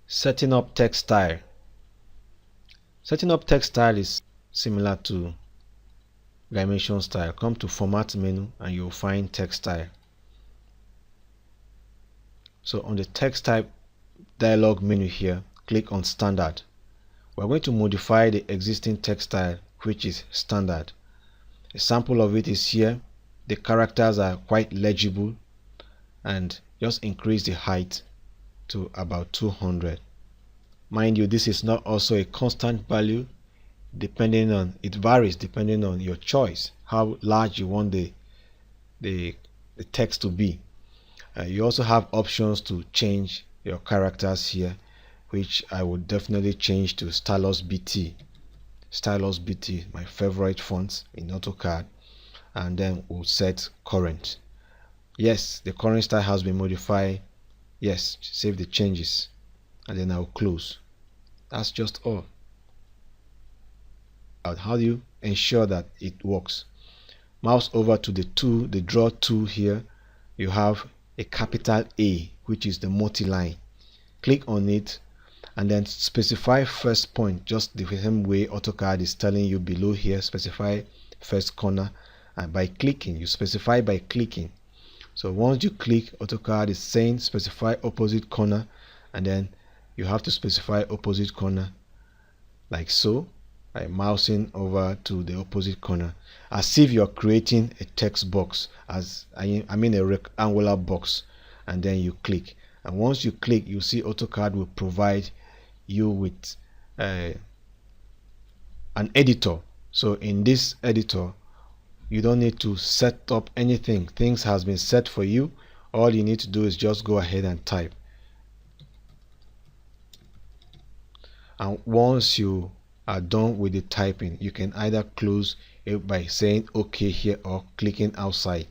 Setting up text style. Setting up text style is similar to dimension style. Come to format menu and you'll find text style. So on the text type dialog menu here, click on standard. We're going to modify the existing text style, which is standard. A sample of it is here. The characters are quite legible, and just increase the height to about 200. Mind you, this is not also a constant value. It varies depending on your choice, how large you want the text to be. You also have options to change your characters here, which I would definitely change to Stylus BT. Stylus BT, my favorite font in AutoCAD, and then we'll set current. Yes, the current style has been modified. Yes, save the changes, and then I'll close. That's just all. How do you ensure that it works? Mouse over to the draw tool here. You have a capital A, which is the multi-line. Click on it and then specify first point, just the same way AutoCAD is telling you below here. Specify first corner, and by clicking, you specify by clicking. So once you click, AutoCAD is saying specify opposite corner, and then you have to specify opposite corner like so, by mousing over to the opposite corner, as if you're creating a text box, a rectangular box, and then you click. And once you click, you see AutoCAD will provide you with an editor. So in this editor, you don't need to set up anything. Things has been set for you. All you need to do is just go ahead and type. And once you are done with the typing, you can either close it by saying OK here or clicking outside,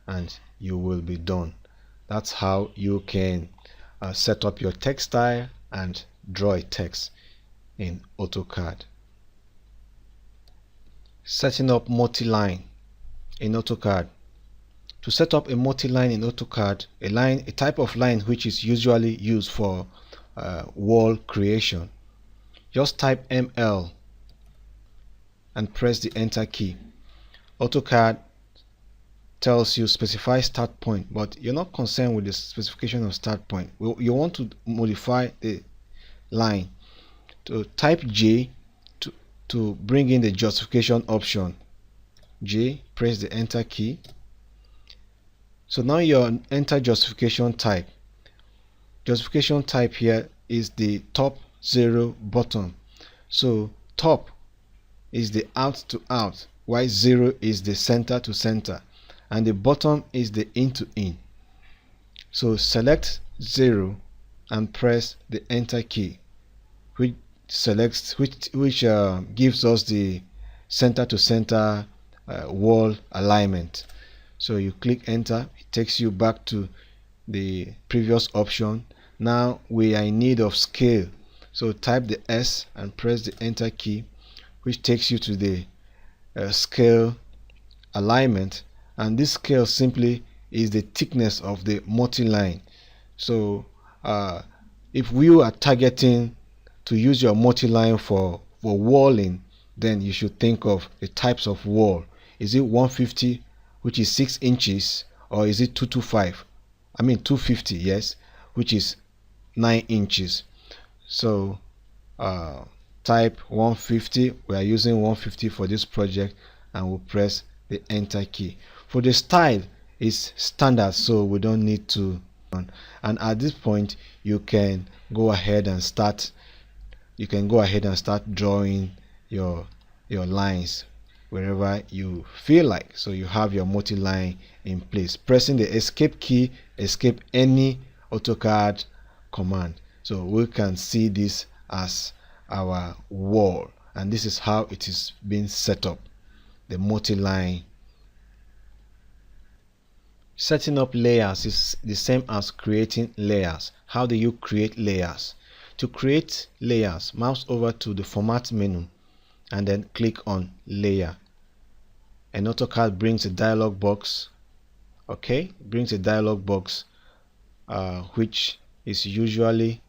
and you will be done. That's how you can set up your text style and draw a text in AutoCAD. Setting up multi-line in AutoCAD. To set up a multi-line in AutoCAD, a type of line which is usually used for wall creation, just type ML and press the enter key. AutoCAD tells you specify start point, but you're not concerned with the specification of start point. You want to modify the line. To type J to bring in the justification option. J, press the enter key. So now you're enter justification type. Justification type here is the top, 0, bottom. So top is the out to out, while 0 is the center to center, and the bottom is the in to in. So select 0 and press the enter key, which gives us the center to center wall alignment. So you click enter, it takes you back to the previous option. Now we are in need of scale, so type the S and press the enter key, which takes you to the scale alignment, and this scale simply is the thickness of the multi-line. So if we are targeting to use your multi-line for walling, then you should think of the types of wall. Is it 150, which is 6 inches, or is it 250, yes, which is 9 inches. So type 150. We are using 150 for this project, and we'll press the enter key. For the style, it's standard, so we don't need to. And at this point, you can go ahead and start drawing your lines wherever you feel like. So you have your multi-line in place. Pressing the escape key, escape any AutoCAD command. So we can see this as our wall, and this is how it is being set up, the multi-line. Setting up layers is the same as creating layers. How do you create layers? To create layers, mouse over to the format menu and then click on layer, and AutoCAD brings a dialog box. Okay, brings a dialog box which is usually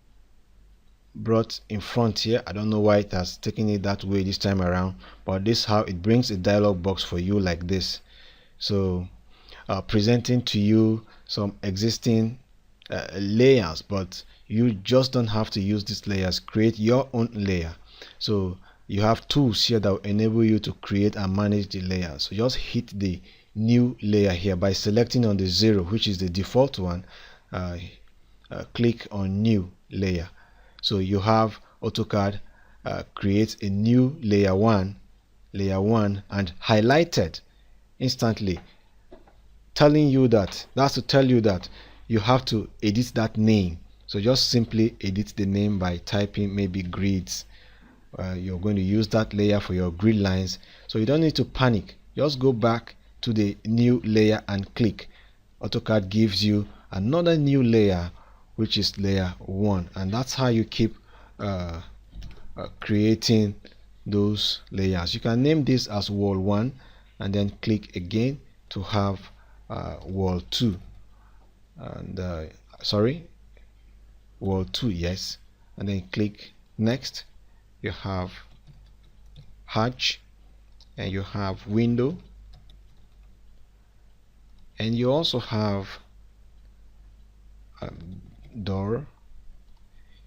brought in front here. I don't know why it has taken it that way this time around, but this is how it brings a dialog box for you like this. So presenting to you some existing layers, but you just don't have to use these layers. Create your own layer. So you have tools here that will enable you to create and manage the layers. So just hit the new layer here by selecting on the 0, which is the default one. Click on new layer. So you have AutoCAD create a new layer 1 and highlighted instantly, telling you that's to tell you that you have to edit that name. So just simply edit the name by typing maybe grids. You're going to use that layer for your grid lines, so you don't need to panic. Just go back to the new layer and click. AutoCAD gives you another new layer, which is layer 1, and that's how you keep creating those layers. You can name this as wall 1 and then click again to have wall 2 and wall 2, yes, and then click next. You have hatch and you have window, and you also have door.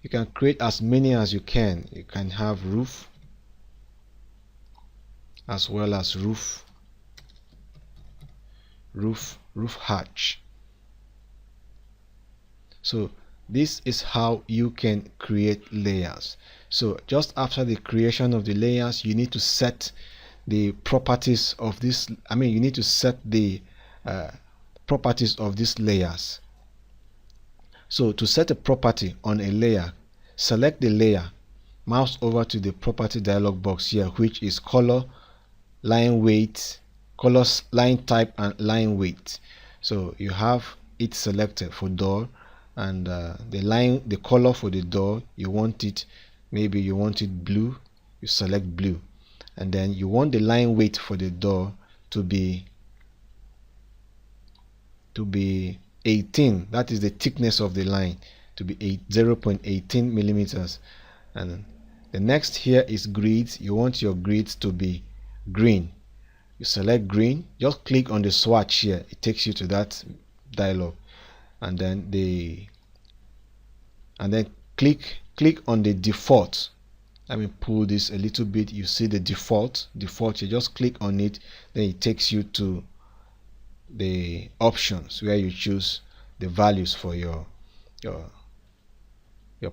You can create as many as you can. You can have roof as well as roof hatch. So this is how you can create layers. So just after the creation of the layers, you need to set the properties of this. You need to set the properties of these layers. So to set a property on a layer, select the layer, mouse over to the property dialog box here, which is color, line weight, colors, line type, and line weight. So you have it selected for door, and the color for the door, you want it, maybe you want it blue, you select blue, and then you want the line weight for the door to be 18. That is the thickness of the line, to be 0.18 millimeters. And the next here is grids. You want your grids to be green. You select green, just click on the swatch here, it takes you to that dialog, and then click on the default. Let me pull this a little bit. You see the default, you just click on it, then it takes you to the options where you choose the values for your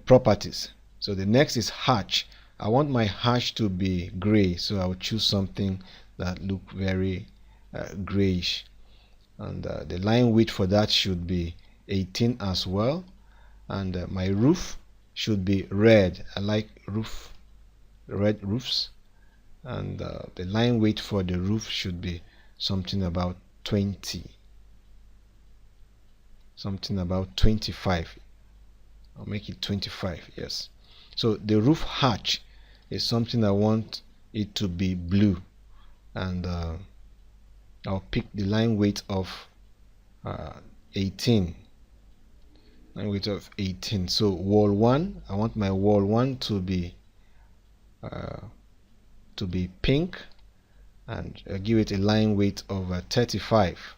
properties. So the next is hatch. I want my hatch to be gray, so I will choose something that look very grayish, and the line width for that should be 18 as well, and my roof should be red. I like red roofs, and the line weight for the roof should be something about 20, something about 25. I'll make it 25, yes. So the roof hatch is something I want it to be blue, and I'll pick the line weight of 18. Line weight of 18. So wall 1, I want my wall 1 to be pink, and give it a line weight of 35.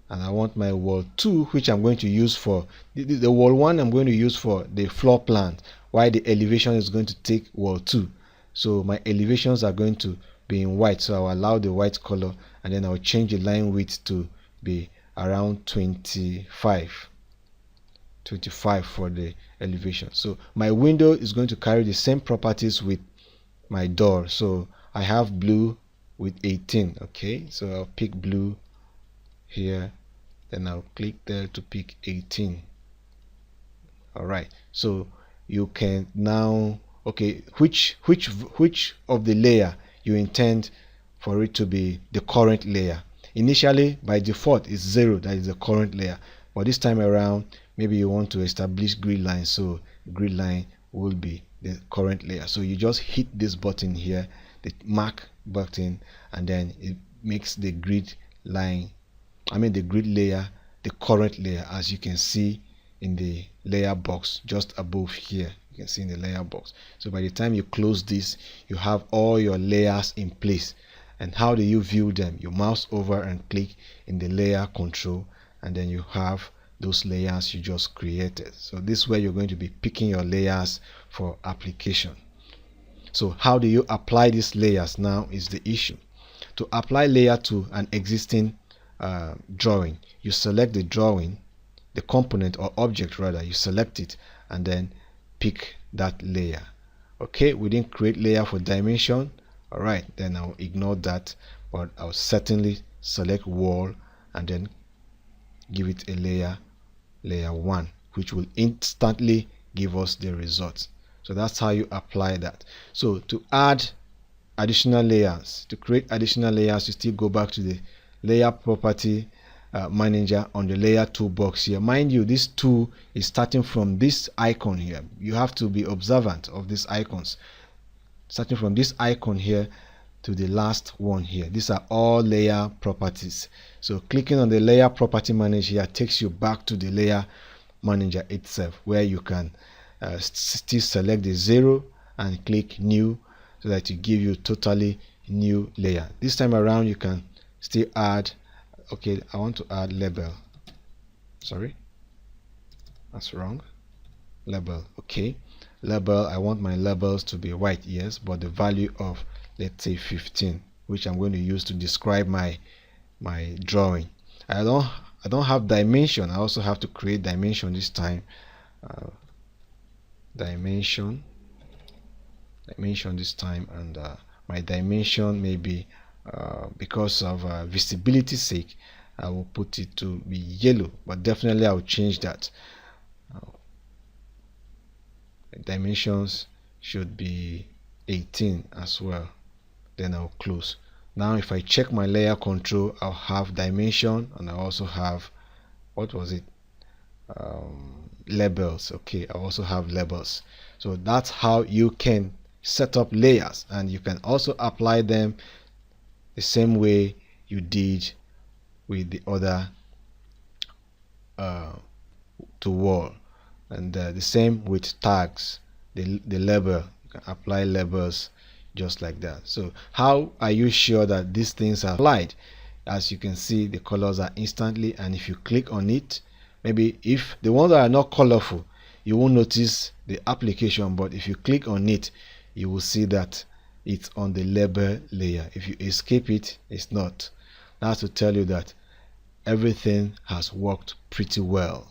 And I want my wall 2, which I'm going to use for the wall 1, I'm going to use for the floor plan, while the elevation is going to take wall 2. So my elevations are going to be in white, so I'll allow the white color, and then I'll change the line width to be around 25 for the elevation. So my window is going to carry the same properties with my door, so I have blue with 18. Okay, so I'll pick blue here, then I'll click there to pick 18. All right, so you can now, okay, which of the layer you intend for it to be the current layer. Initially by default is 0, that is the current layer, but this time around maybe you want to establish grid line, so grid line will be the current layer. So you just hit this button here, the mark button, and then it makes the grid line, the grid layer, the current layer, as you can see in the layer box just above here. You can see in the layer box. So by the time you close this, you have all your layers in place. And how do you view them? You mouse over and click in the layer control, and then you have those layers you just created. So this is where you're going to be picking your layers for application. So how do you apply these layers now is the issue. To apply layer to an existing drawing, you select the drawing, the component or object rather, you select it and then pick that layer. Okay, we didn't create layer for dimension. Alright, then I'll ignore that, but I'll certainly select wall and then give it a layer 1, which will instantly give us the results. So that's how you apply that. So to add additional layers, to create additional layers, you still go back to the layer property manager on the layer toolbox here. Mind you, this tool is starting from this icon here. You have to be observant of these icons. Starting from this icon here to the last one here. These are all layer properties. So clicking on the layer property manager here takes you back to the layer manager itself, where you can still select the 0 and click new, so that it give you totally new layer. This time around you can still add, okay, I want to add label. Sorry, that's wrong. Label. Okay, label, I want my labels to be white, yes, but the value of, let's say, 15, which I'm going to use to describe my drawing. I don't have dimension. I also have to create dimension this time. Dimension this time, and my dimension maybe because of visibility sake, I will put it to be yellow, but definitely I will change that. Dimensions should be 18 as well. Then I'll close. Now if I check my layer control, I'll have dimension, and I also have, what was it, labels. Okay, I also have labels. So that's how you can set up layers, and you can also apply them the same way you did with the other to wall, and the same with tags. The label, you can apply labels just like that. So how are you sure that these things are applied? As you can see, the colors are instantly, and if you click on it, maybe if the ones that are not colorful, you won't notice the application, but if you click on it, you will see that it's on the label layer. If you escape it, it's not. That's to tell you that everything has worked pretty well.